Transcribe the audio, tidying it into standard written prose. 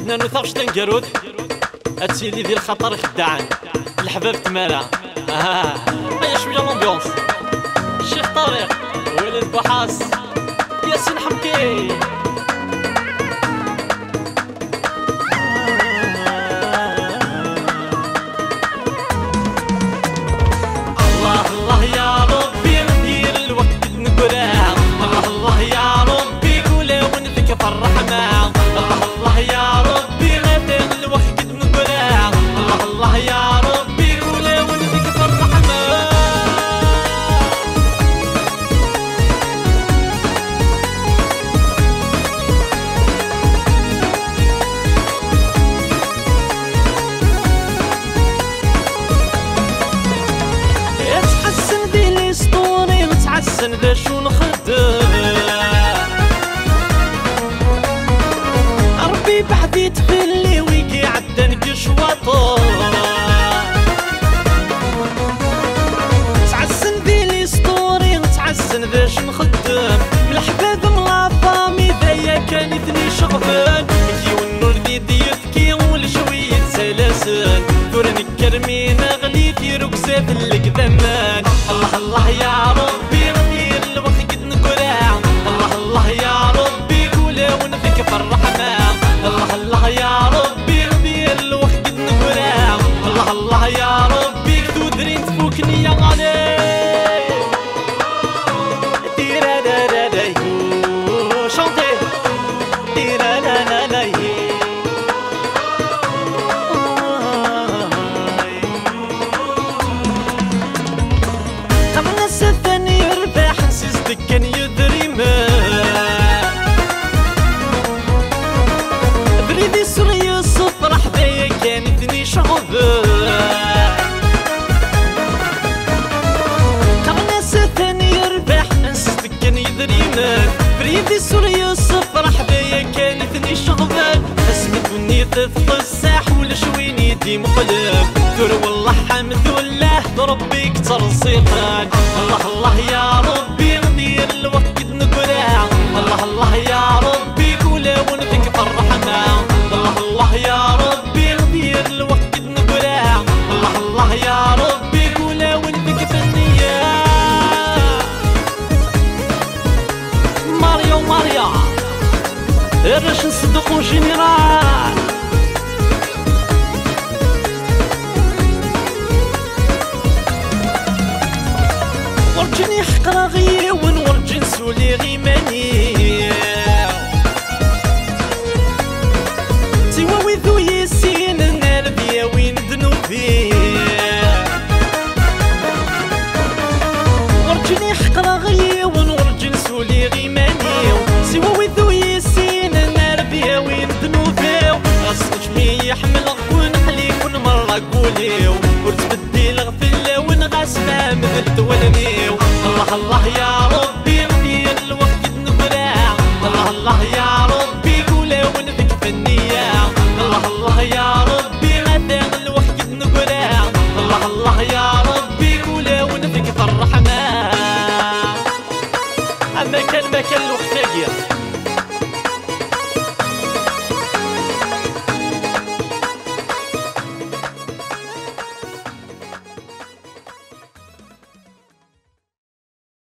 ادنا نوثغش تنقرود هاتسيلي ذي الخطر خداعن الحباب تمارا هيا شوية لومبيونس الشيخ طارق ولد بوحاس ياسين حمكي الله الله يا ربي ندير الوقت نقراه الله الله يا ربي قولي ونذك الرحمة الله الله يا ربي ندير الوقت نقراه الله الله يا ربي قولي ونذك الرحمة نتحسن ذا شو نخدم ربي بحدي تفلي ويقي عدا نقش وطن نتحسن ذي لي سطوري نتحسن ذا شو نخدم الحباب ملافامي ذايا كان يثني شغفان كي والنور ذي ديتكي ولشوية سلاسل ثورني كرمين اغلي في ركسات القدمان الله الله يا ربي ندير الوقت نقراه الله الله يا ربي قولي ونفك في الرحمة الله الله يا ربي ندير الوقت نقراه الله الله يا ربي تدرين تفوكني يا غالي ديرا لا لا لا شونتي ديرا لا لا لا كان يدري ما بريدي سوريا صفر حدايا كانتني شغبة قرناس ثاني يربح نسيت كان يدري ما بريدي سوريا صفر حدايا كانتني شغبة اسمتوني تفصح ولا شويني دي مقلب ثور والله حمد والله ربي كتر الصيطان الله الله يا ربي الوقت نقراه الله الله يا ربي قولي ونفك في الرحمة الله الله يا ربي ندير الوقت نقراه الله الله يا ربي قولي ونفك في النية ماريو ماريا الرش نصدقو جينيرال ورجني حقرا غير ونورجن سولي غيماني تيواوي ذو ياسين النار بيا وين ذنوبي ورجني حقرا غير ونورجن سولي غيماني تيواوي ذو ياسين النار بيا وين ذنوبي غصج مي يحمل غون حليك ونمرة قوليو ورتبدي الغفلة ونغاسنا مثل تولنيو الله الله يا ربي ندير الوقت نقراه الله الله يا ربي قولي ونفك في النية الله الله يا ربي ندير الوقت نقراه الله الله يا ربي قولي ونفك في الرحمة أما كان الوقت